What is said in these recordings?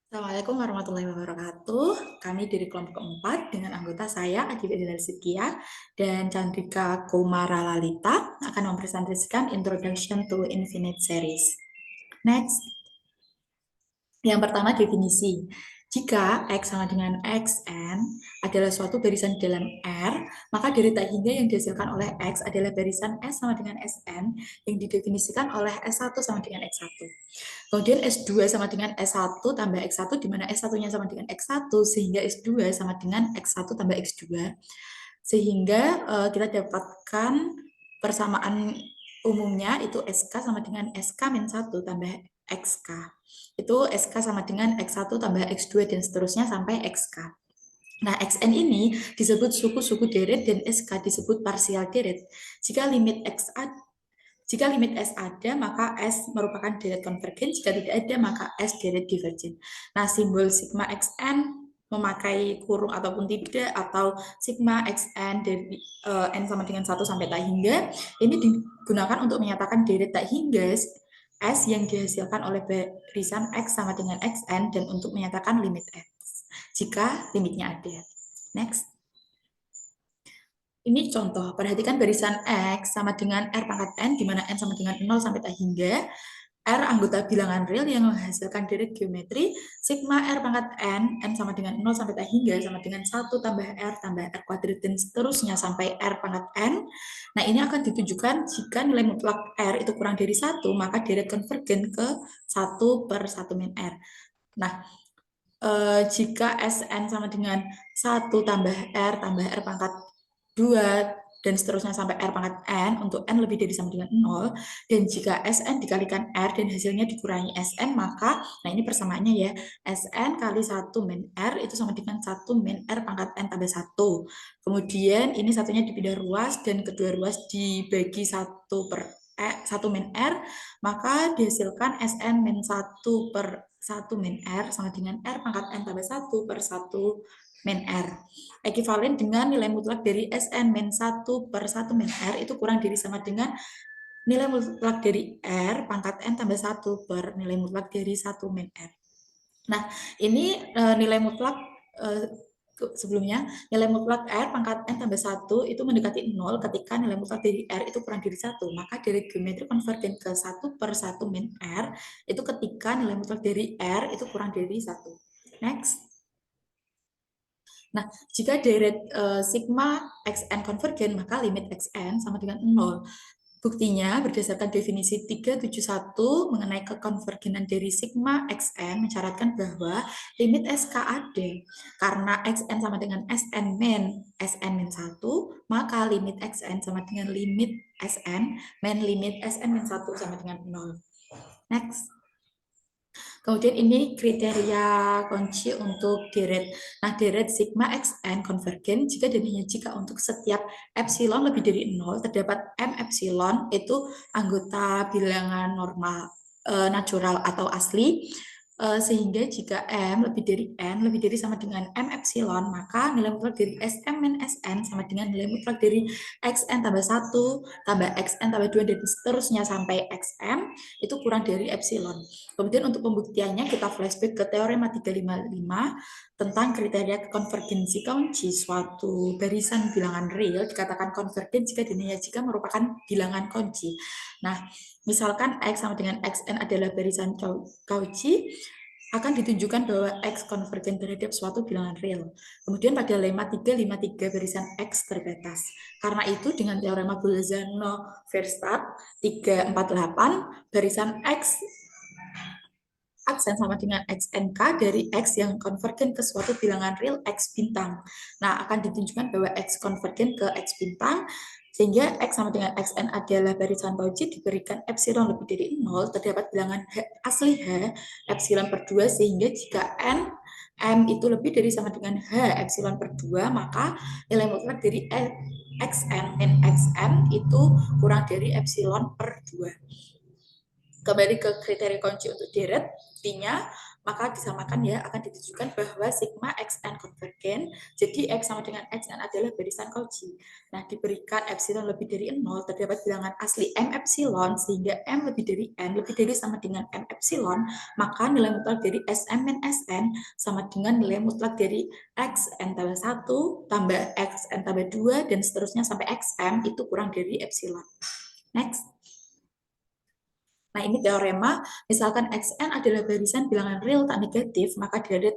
Assalamualaikum warahmatullahi wabarakatuh. Kami dari kelompok keempat dengan anggota saya Adib Edilal Sidkia dan Chandrika Kumara Lalita akan mempresentasikan Introduction to Infinite Series. Next. Yang pertama definisi. Jika X sama dengan Xn adalah suatu barisan dalam R, maka dari tak hingga yang dihasilkan oleh X adalah barisan S sama dengan Sn yang didefinisikan oleh S1 sama dengan X1. Kemudian S2 sama dengan S1 tambah X1, di mana S1-nya sama dengan X1, sehingga S2 sama dengan X1 tambah X2. Sehingga kita dapatkan persamaan umumnya itu SK sama dengan SK-1 tambah XK. Itu SK sama dengan X1 tambah X2 dan seterusnya sampai XK. Nah, Xn ini disebut suku-suku deret dan SK disebut partial deret. Jika limit S ada, maka S merupakan deret konvergen. Jika tidak ada, maka S deret divergen. Nah, simbol sigma Xn memakai kurung ataupun tidak, atau sigma Xn dari N sama dengan 1 sampai tak hingga, ini digunakan untuk menyatakan deret tak hingga S yang dihasilkan oleh barisan X sama dengan Xn dan untuk menyatakan limit X jika limitnya ada. Next. Ini contoh, perhatikan barisan X sama dengan R pangkat N, di mana N sama dengan 0 sampai tak hingga. R anggota bilangan real yang menghasilkan deret geometri, sigma R pangkat N sama dengan 0 sampai tak hingga, sama dengan 1 tambah R kuadrat, dan seterusnya sampai R pangkat N. Nah, ini akan ditunjukkan jika nilai mutlak R itu kurang dari 1, maka deret konvergen ke 1 per 1 min R. Nah, jika Sn sama dengan 1 tambah R pangkat 2 dan seterusnya sampai R pangkat N untuk N lebih dari sama dengan 0, dan jika Sn dikalikan R dan hasilnya dikurangi Sn, maka, nah ini persamaannya ya, Sn kali 1 min R itu sama dengan 1 min R pangkat N tambah 1. Kemudian ini satunya dipindah ruas dan kedua ruas dibagi 1 per 1 min R, maka dihasilkan Sn min 1 per 1 min R sama dengan R pangkat N tambah 1 per 1 min R. Ekivalen dengan nilai mutlak dari Sn min 1 per 1 min R itu kurang dari sama dengan nilai mutlak dari R pangkat N tambah 1 per nilai mutlak dari 1 min R. Nah, ini nilai mutlak sebelumnya, nilai mutlak R pangkat N tambah 1 itu mendekati 0 ketika nilai mutlak dari R itu kurang dari 1. Maka dari geometri konvergen ke 1 per 1 min R itu ketika nilai mutlak dari R itu kurang dari 1. Next. Nah, jika deret sigma Xn konvergen, maka limit Xn sama dengan 0. Buktinya, berdasarkan definisi 371 mengenai kekonvergenan dari sigma Xn mensyaratkan bahwa limit SK ada. Karena Xn sama dengan Sn min 1, maka limit Xn sama dengan limit Sn min limit Sn min 1 sama dengan 0. Next. Kemudian ini kriteria kunci untuk deret. Nah, deret sigma Xn konvergen jika dan hanya jika untuk setiap epsilon lebih dari 0 terdapat M epsilon, itu anggota bilangan normal natural atau asli, sehingga jika M lebih dari N lebih dari sama dengan M epsilon, maka nilai mutlak dari Sm min Sn sama dengan nilai mutlak dari Xn tambah 1 tambah Xn tambah 2 dan seterusnya sampai Xm itu kurang dari epsilon. Kemudian untuk pembuktiannya kita flashback ke teorema 355 tentang kriteria konvergensi kunci suatu barisan bilangan real dikatakan konvergen jika dan hanya jika merupakan bilangan kunci. Nah, misalkan X sama dengan Xn adalah barisan Cauchy, akan ditunjukkan bahwa X konvergen terhadap suatu bilangan real. Kemudian pada lemma 353 barisan X terbatas. Karena itu dengan teorema Bolzano-Weierstrass 348 barisan X aksen sama dengan XNK dari X yang konvergen ke suatu bilangan real X bintang. Nah, akan ditunjukkan bahwa X konvergen ke X bintang, sehingga X sama dengan Xn adalah barisan Cauchy diberikan epsilon lebih dari 0, terdapat bilangan asli H, epsilon per 2, sehingga jika N, M itu lebih dari sama dengan H, epsilon per 2, maka nilai mutlak dari Xn min Xn itu kurang dari epsilon per 2. Kembali ke kriteria kunci untuk deret, buktinya maka disamakan ya, akan ditunjukkan bahwa sigma xn konvergen, jadi x sama dengan xn adalah barisan Cauchy. Nah, diberikan epsilon lebih dari 0, terdapat bilangan asli m epsilon, sehingga m lebih dari n, lebih dari sama dengan m epsilon, maka nilai mutlak dari sm min sn sama dengan nilai mutlak dari xn tambah 1 tambah xn tambah 2, dan seterusnya sampai xm itu kurang dari epsilon. Next. Nah, ini teorema, misalkan Xn adalah barisan bilangan real tak negatif, maka deret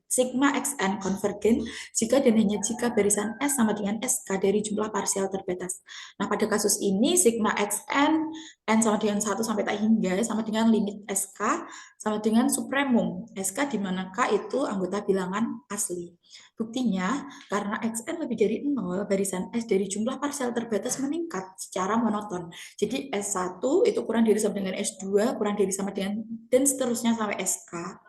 sigma Xn konvergen jika dan hanya jika barisan S sama dengan SK dari jumlah parsial terbatas. Nah, pada kasus ini, sigma Xn, N sama dengan 1 sampai tak hingga, sama dengan limit SK, sama dengan supremum. SK di mana K itu anggota bilangan asli. Buktinya, karena Xn lebih dari 0, barisan S dari jumlah parsial terbatas meningkat secara monoton. Jadi S1 itu kurang dari sama dengan S2, kurang dari sama dengan, dan seterusnya sampai SK,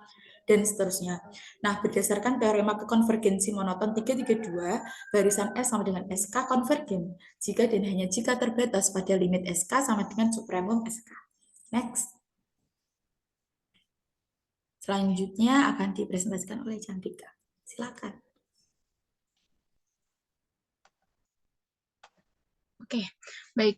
dan seterusnya. Nah, berdasarkan teorema kekonvergensi monoton 332, barisan S sama dengan SK konvergen, jika dan hanya jika terbatas pada limit SK sama dengan supremum SK. Next. Selanjutnya akan dipresentasikan oleh Cantika. Silakan. Oke, baik.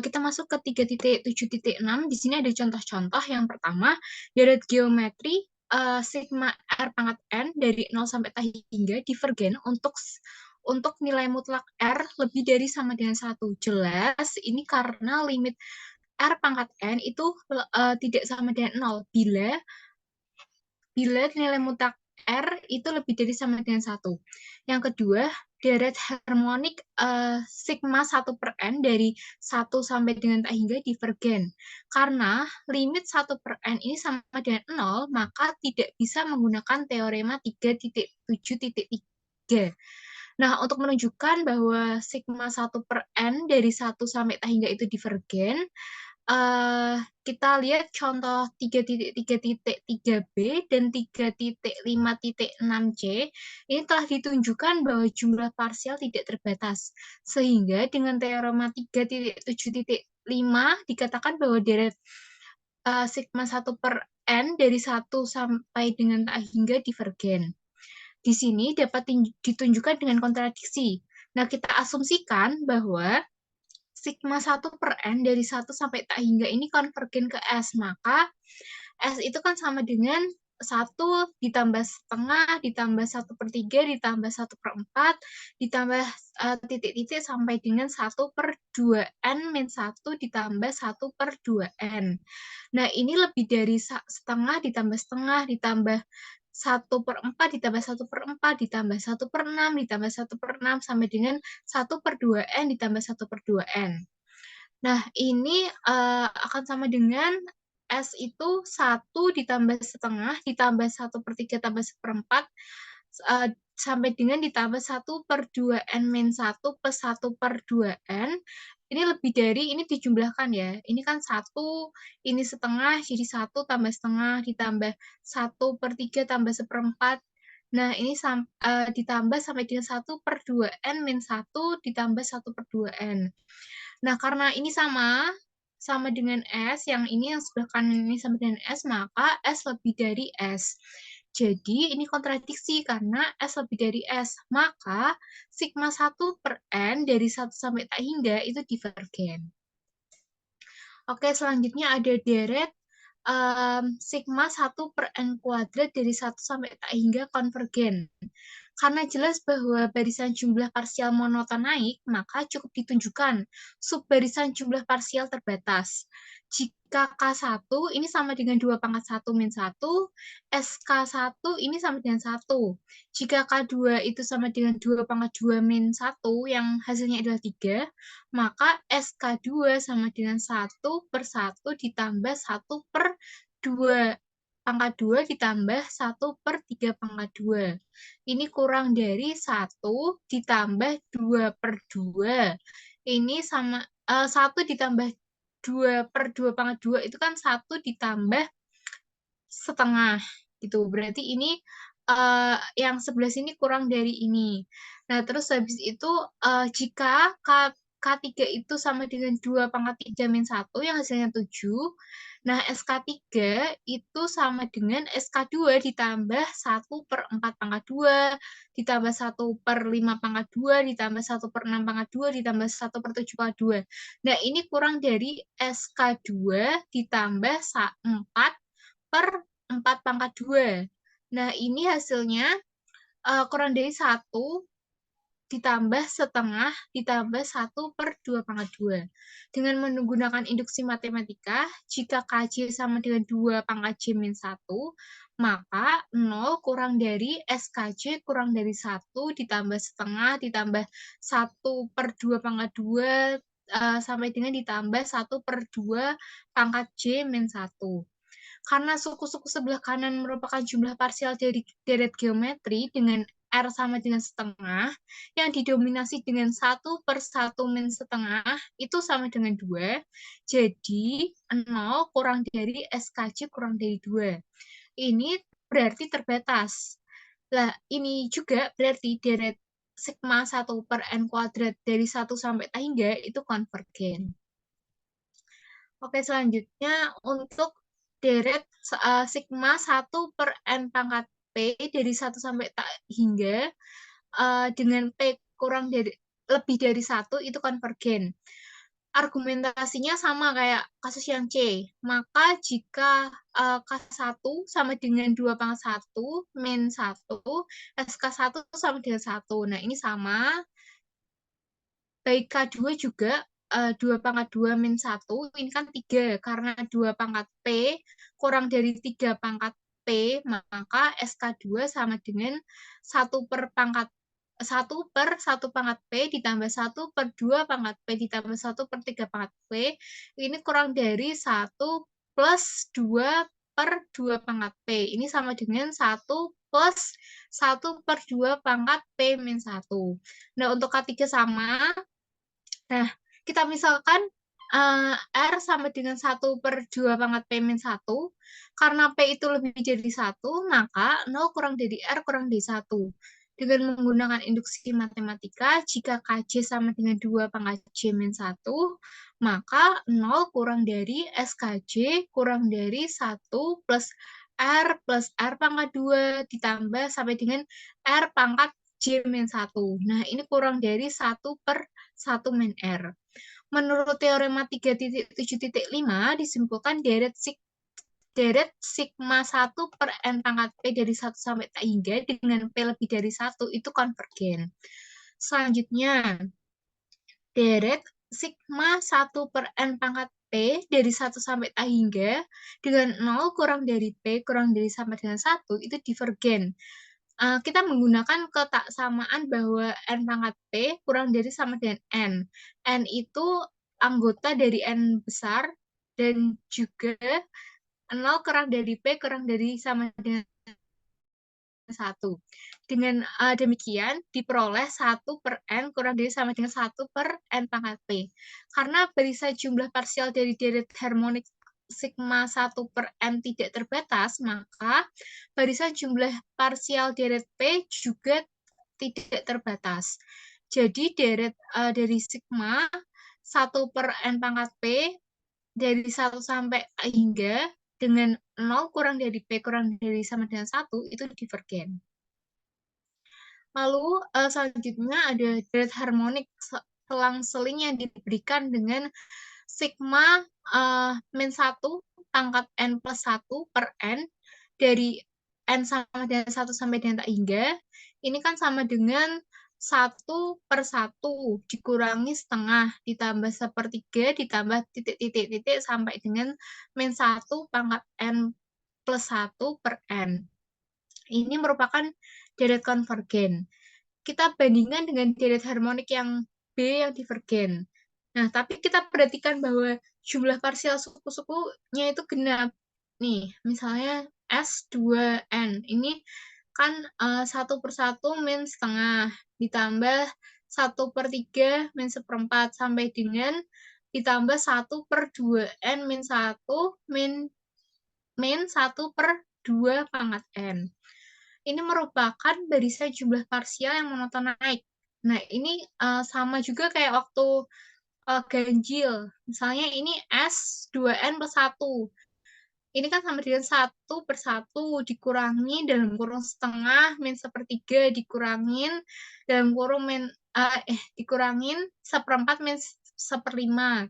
Kita masuk ke 3.7.6. Di sini ada contoh-contoh. Yang pertama, deret geometri sigma R pangkat N dari 0 sampai tak hingga divergen untuk nilai mutlak R lebih dari sama dengan 1. Jelas, ini karena limit R pangkat N itu tidak sama dengan 0 bila nilai mutlak R itu lebih dari sama dengan 1. Yang kedua, deret harmonik sigma 1 per N dari 1 sampai dengan tak hingga divergen. Karena limit 1 per N ini sama dengan 0, maka tidak bisa menggunakan teorema 3.7.3. Nah, untuk menunjukkan bahwa sigma 1 per N dari 1 sampai tak hingga itu divergen, kita lihat contoh 3.3.3b dan 3.5.6c. Ini telah ditunjukkan bahwa jumlah parsial tidak terbatas. Sehingga dengan teorema 3.7.5 dikatakan bahwa deret sigma 1 per N dari 1 sampai dengan tak hingga divergen. Di sini dapat ditunjukkan dengan kontradiksi. Nah, kita asumsikan bahwa sigma 1 per N dari 1 sampai tak hingga ini konvergen ke S, maka S itu kan sama dengan 1 ditambah setengah, ditambah 1 per 3, ditambah 1 per 4, ditambah titik-titik sampai dengan 1 per 2N min 1 ditambah 1 per 2N. Nah, ini lebih dari setengah ditambah setengah, ditambah 1 per 4 ditambah 1 per 4 ditambah 1 per 6 ditambah 1 per 6 sampai dengan 1 per 2N ditambah 1 per 2N. Nah, ini akan sama dengan S itu 1 ditambah setengah ditambah 1 per 3 tambah 1 per 4 sampai dengan ditambah 1 per 2N min 1 plus 1 per 2N. Ini lebih dari, ini dijumlahkan ya. Ini kan 1, ini setengah, jadi 1 tambah setengah ditambah 1 per 3 tambah 1 per 4. Nah, ini ditambah sampai dengan 1 per 2N min 1 ditambah 1 per 2N. Nah, karena ini sama dengan S, yang ini yang sebelah kanan ini sama dengan S, maka S lebih dari S. Jadi, ini kontradiksi karena S lebih dari S. Maka, sigma 1 per N dari 1 sampai tak hingga itu divergen. Oke, selanjutnya ada deret sigma 1 per N kuadrat dari 1 sampai tak hingga konvergen. Karena jelas bahwa barisan jumlah parsial monoton naik, maka cukup ditunjukkan subbarisan jumlah parsial terbatas. Jika K1 ini sama dengan 2 pangkat 1 min 1, SK1 ini sama dengan 1. Jika K2 itu sama dengan 2 pangkat 2 min 1, yang hasilnya adalah 3, maka SK2 sama dengan 1 per 1 ditambah 1 per 2 pangkat 2 ditambah 1 per 3 pangkat 2. Ini kurang dari 1 ditambah 2 per 2. Ini sama 1 ditambah 2 per 2 pangkat 2 itu kan 1 ditambah setengah gitu. Berarti ini yang sebelah sini kurang dari ini. Nah, terus habis itu jika K3 itu sama dengan 2 pangkat 3 min 1 yang hasilnya 7. Nah, SK3 itu sama dengan SK2 ditambah 1 per 4 pangkat 2, ditambah 1 per 5 pangkat 2, ditambah 1 per 6 pangkat 2, ditambah 1 per 7 pangkat 2. Nah, ini kurang dari SK2 ditambah 4 per 4 pangkat 2. Nah, ini hasilnya kurang dari 1 ditambah setengah ditambah 1 per 2 pangkat 2. Dengan menggunakan induksi matematika, jika KJ sama dengan 2 pangkat J min 1, maka 0 kurang dari SKJ kurang dari 1 ditambah setengah ditambah 1 per 2 pangkat 2 sampai dengan ditambah 1 per 2 pangkat J min 1. Karena suku-suku sebelah kanan merupakan jumlah parsial dari deret geometri dengan R sama dengan setengah, yang didominasi dengan 1 per 1 min setengah, itu sama dengan 2, jadi 0 kurang dari SKJ kurang dari 2. Ini berarti terbatas. Nah, ini juga berarti deret sigma 1 per N kuadrat dari 1 sampai tak hingga itu konvergen. Oke, selanjutnya untuk deret sigma 1 per N pangkat P dari 1 sampai tak hingga dengan P kurang dari lebih dari 1 itu konvergen. Argumentasinya sama kayak kasus yang C. Maka jika K1 sama dengan 2 pangkat 1 min 1, SK1 sama dengan 1. Nah, ini sama. Baik K2 juga 2 pangkat 2 min 1, ini kan 3. Karena 2 pangkat P kurang dari 3 pangkat P, maka SK2 sama dengan 1 per 1 pangkat P ditambah 1 per 2 pangkat P ditambah 1 per 3 pangkat P. Ini kurang dari 1 plus 2 per 2 pangkat P. Ini sama dengan 1 plus 1 per 2 pangkat P min 1. Nah, untuk K3 sama. Nah, kita misalkan R sama dengan 1 per 2 pangkat P min 1. Karena P itu lebih dari 1, maka 0 kurang dari R kurang dari 1. Dengan menggunakan induksi matematika, jika KJ sama dengan 2 pangkat J min 1, maka 0 kurang dari SKJ kurang dari 1 plus R pangkat 2 ditambah sampai dengan R pangkat J min 1. Nah, ini kurang dari 1 per 1 min R. Menurut teorema 3.7.5 disimpulkan deret sigma 1 per N pangkat P dari 1 sampai tak hingga dengan P lebih dari 1 itu konvergen. Selanjutnya, deret sigma 1 per N pangkat P dari 1 sampai tak hingga dengan 0 kurang dari P kurang dari sama dengan 1 itu divergen. Kita menggunakan ketaksamaan bahwa N pangkat P kurang dari sama dengan N. N itu anggota dari N besar dan juga 0 kurang dari P kurang dari sama dengan 1. Dengan demikian, diperoleh 1 per N kurang dari sama dengan 1 per N pangkat P. Karena barisan jumlah parsial dari deret harmonik sigma 1 per N tidak terbatas, maka barisan jumlah parsial deret P juga tidak terbatas. Jadi deret dari sigma 1 per N pangkat P dari 1 sampai hingga dengan 0 kurang dari P kurang dari sama dengan 1 itu divergen. Lalu selanjutnya ada deret harmonik selang-seling yang diberikan dengan sigma min 1 pangkat N plus 1 per N dari N sama dengan 1 sampai dengan tak hingga. Ini kan sama dengan 1 per 1 dikurangi setengah ditambah sepertiga ditambah titik-titik-titik sampai dengan min 1 pangkat N plus 1 per N. Ini merupakan deret konvergen. Kita bandingkan dengan deret harmonik yang B yang divergen. Nah, tapi kita perhatikan bahwa jumlah parsial suku-sukunya itu genap. Nih, misalnya S2N. Ini kan 1 per 1 min setengah, ditambah 1 per 3 min seperempat, sampai dengan ditambah 1 per 2N min 1 min 1 per 2 pangkat N. Ini merupakan barisan jumlah parsial yang monoton naik. Nah, ini sama juga kayak waktu ganjil. Misalnya ini S2N plus 1. Ini kan sama dengan 1/1 dikurangi dalam kurung setengah min sepertiga dikurangin dalam kurung dikurangin seperempat min seperlima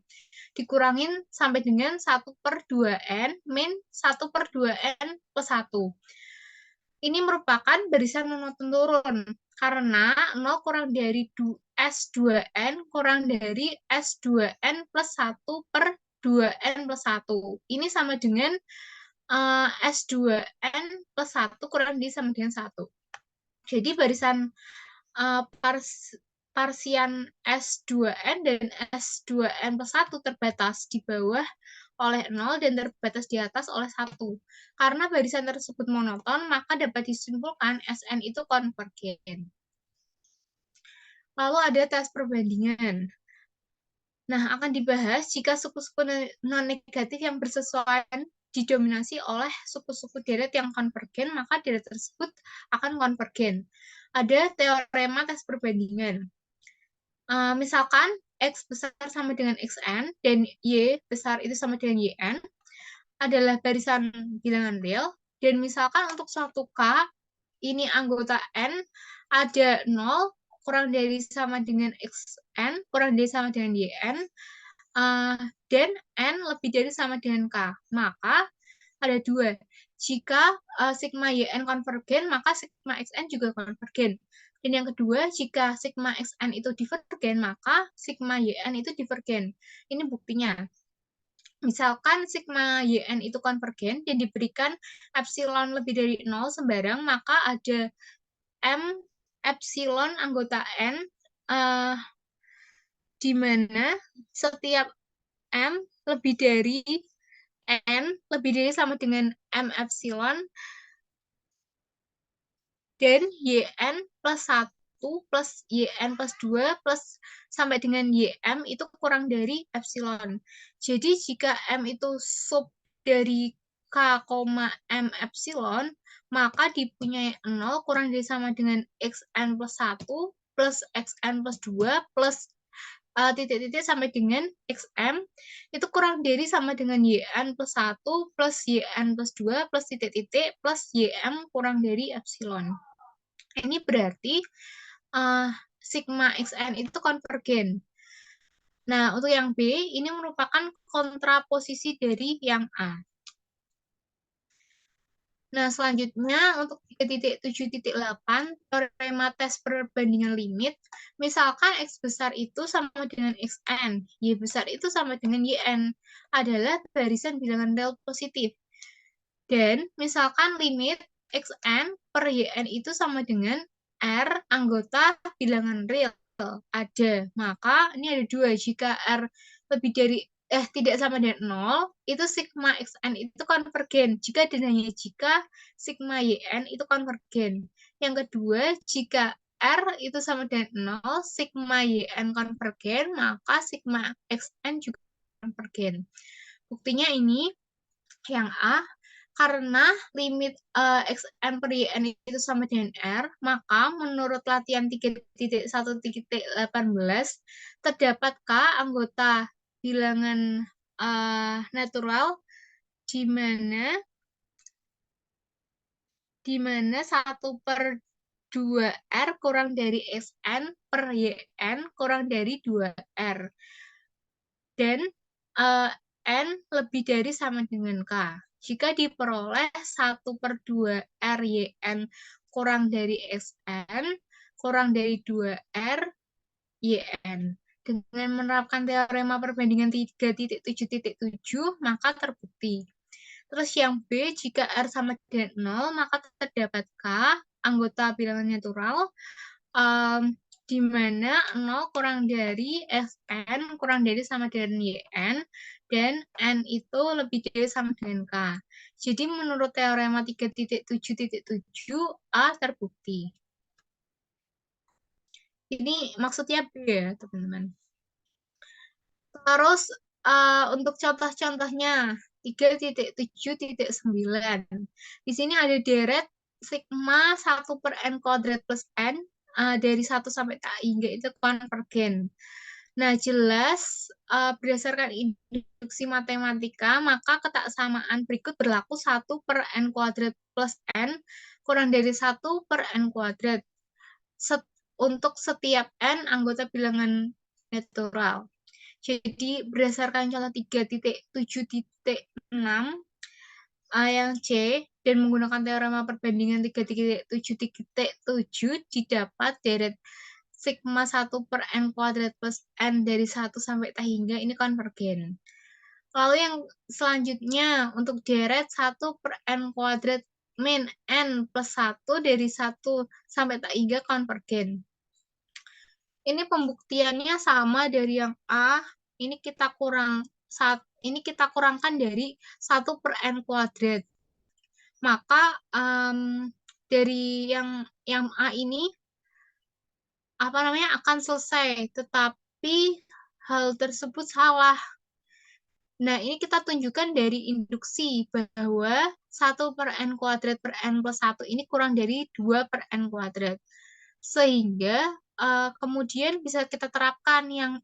dikurangin sampai dengan 1/2n min 1/2n plus 1. Ini merupakan barisan monoton turun karena 0 kurang dari S2N kurang dari S2N plus 1 per 2N plus 1. Ini sama dengan S2N plus 1 kurang dari sama dengan 1. Jadi barisan parsian S2N dan S2N plus 1 terbatas di bawah oleh 0 dan terbatas di atas oleh 1. Karena barisan tersebut monoton, maka dapat disimpulkan Sn itu konvergen. Lalu ada tes perbandingan. Nah, akan dibahas jika suku-suku non-negatif yang bersesuaian didominasi oleh suku-suku deret yang konvergen, maka deret tersebut akan konvergen. Ada teorema tes perbandingan. Misalkan X besar sama dengan Xn dan Y besar itu sama dengan Yn adalah barisan bilangan real, dan misalkan untuk suatu K, ini anggota N ada 0, kurang dari sama dengan Xn, kurang dari sama dengan Yn, dan N lebih dari sama dengan K. Maka ada 2. Jika sigma Yn konvergen, maka sigma Xn juga konvergen. Dan yang kedua, jika sigma Xn itu divergen, maka sigma Yn itu divergen. Ini buktinya. Misalkan sigma Yn itu konvergen dan diberikan epsilon lebih dari 0 sembarang, maka ada M epsilon anggota N di mana setiap M lebih dari N lebih dari sama dengan M epsilon dan Yn plus 1 plus Yn plus 2 plus sampai dengan Ym itu kurang dari epsilon. Jadi jika M itu sub dari K, M epsilon, maka dipunyai 0 kurang dari sama dengan Xn plus 1 plus Xn plus 2 plus titik-titik sampai dengan Xm itu kurang dari sama dengan Yn plus 1 plus Yn plus 2 plus titik-titik plus Ym kurang dari epsilon. Ini berarti sigma Xn itu konvergen. Nah, untuk yang B, ini merupakan kontraposisi dari yang A. Nah, selanjutnya untuk 3.7.8, teorema tes perbandingan limit, misalkan X besar itu sama dengan Xn, Y besar itu sama dengan Yn, adalah barisan bilangan real positif. Dan misalkan limit Xn per Yn itu sama dengan R anggota bilangan real ada. Maka ini ada 2. Jika R lebih dari tidak sama dengan 0, itu sigma Xn itu konvergen. Jika dan hanya jika sigma Yn itu konvergen. Yang kedua, jika R itu sama dengan 0, sigma Yn konvergen, maka sigma Xn juga konvergen. Buktinya ini yang A, karena limit Xn per Yn itu sama dengan R, maka menurut latihan 3.1.18 terdapat K anggota bilangan natural di mana 1/2R kurang dari Xn per Yn kurang dari 2R. Dan N lebih dari sama dengan K. Jika diperoleh 1/2R Yn kurang dari Xn, kurang dari 2R Yn. Dengan menerapkan teorema perbandingan 3.7.7, maka terbukti. Terus yang B, jika R sama dengan 0, maka terdapat K, anggota bilangan natural, di mana 0 kurang dari Xn kurang dari sama dengan Yn, dan N itu lebih dari sama dengan K. Jadi menurut teorema 3.7.7, A terbukti. Ini maksudnya B ya, teman-teman. Terus untuk contoh-contohnya 3.7.9. Di sini ada deret sigma 1/n² plus n dari 1 sampai tak hingga itu konvergen. Nah, jelas berdasarkan induksi matematika, maka ketaksamaan berikut berlaku 1 per n kuadrat plus n kurang dari 1 per n kuadrat untuk setiap n anggota bilangan natural. Jadi berdasarkan contoh 3.7.6 yang C dan menggunakan teorema perbandingan 3.7.7 didapat deret sigma 1 per n kuadrat plus n dari 1 sampai tak hingga ini konvergen. Lalu yang selanjutnya untuk deret 1 per n kuadrat min n plus 1 dari 1 sampai tak hingga konvergen. Ini pembuktiannya sama dari yang A, ini kita kurangkan dari 1 per n kuadrat. Maka dari yang A ini akan selesai, tetapi hal tersebut salah. Nah, ini kita tunjukkan dari induksi bahwa 1 per n kuadrat per n plus 1 ini kurang dari 2 per n kuadrat. Sehingga kemudian bisa kita terapkan yang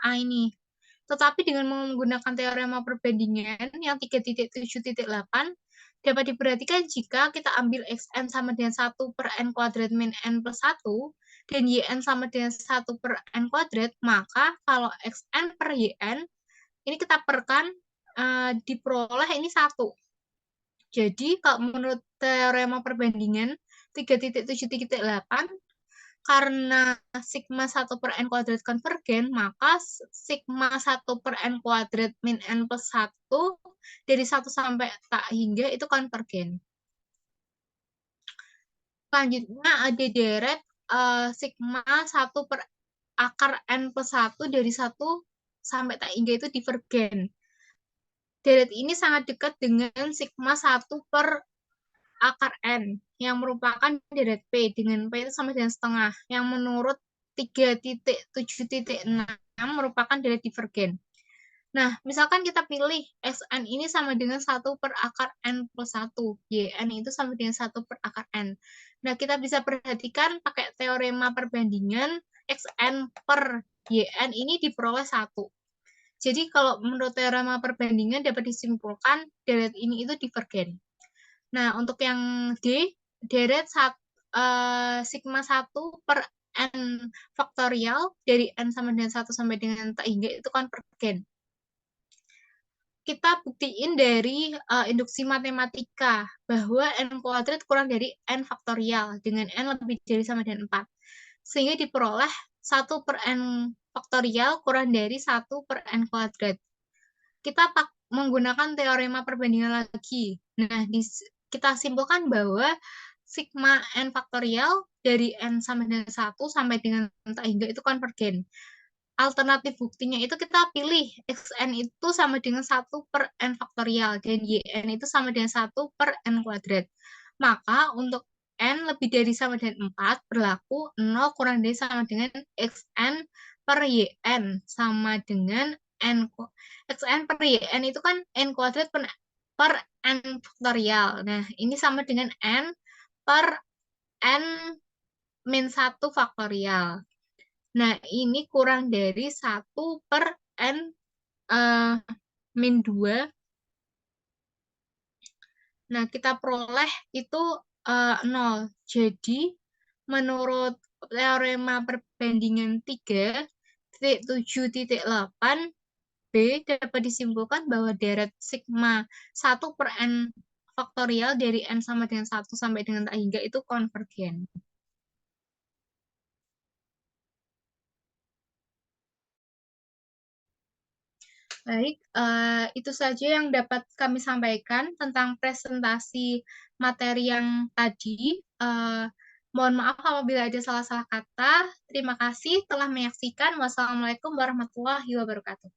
A ini. Tetapi dengan menggunakan teorema perbandingan yang 3.7.8 dapat diperhatikan jika kita ambil xn sama dengan 1 per n kuadrat min n plus 1 dan yn sama dengan 1 per n kuadrat, maka kalau xn per yn ini kita perkan diperoleh ini 1. Jadi kalau menurut teorema perbandingan 3.7.8 karena sigma 1 per n kuadrat konvergen, maka sigma 1 per n kuadrat min n plus 1 dari 1 sampai tak hingga itu konvergen. Selanjutnya ada deret sigma 1 per akar n plus 1 dari 1 sampai tak hingga itu divergen. Deret ini sangat dekat dengan sigma 1 per akar n yang merupakan deret P, dengan P itu sama dengan setengah, yang menurut 3.7.6 merupakan deret divergen. Nah, misalkan kita pilih Xn ini sama dengan 1 per akar n plus 1, Yn itu sama dengan 1 per akar n. Nah, kita bisa perhatikan pakai teorema perbandingan Xn per Yn ini diperoleh 1. Jadi kalau menurut teorema perbandingan dapat disimpulkan deret ini itu divergen. Nah, untuk yang D, deret sigma 1 per n faktorial dari n sama dengan 1 sampai dengan tak hingga itu konvergen. Kita buktiin dari induksi matematika bahwa n kuadrat kurang dari n faktorial dengan n lebih dari sama dengan 4. Sehingga diperoleh 1 per n faktorial kurang dari 1 per n kuadrat. Kita menggunakan teorema perbandingan lagi. Nah, kita simpulkan bahwa sigma n faktorial dari n sama dengan 1 sampai dengan tak hingga itu konvergen. Alternatif buktinya itu kita pilih xn itu sama dengan 1 per n faktorial dan yn itu sama dengan 1 per n kuadrat. Maka untuk n lebih dari sama dengan 4 berlaku 0 kurang dari sama dengan xn per yn sama dengan xn per yn itu kan n kuadrat per n faktorial. Nah, ini sama dengan n per n min 1 faktorial. Nah, ini kurang dari 1 per n min 2. Nah, kita peroleh itu 0. Jadi, menurut teorema perbandingan 3.7.8 B dapat disimpulkan bahwa deret sigma 1 per n faktorial dari n sama dengan 1 sampai dengan tak hingga itu konvergen. Baik, itu saja yang dapat kami sampaikan tentang presentasi materi yang tadi. Mohon maaf apabila ada salah-salah kata. Terima kasih telah menyaksikan. Wassalamualaikum warahmatullahi wabarakatuh.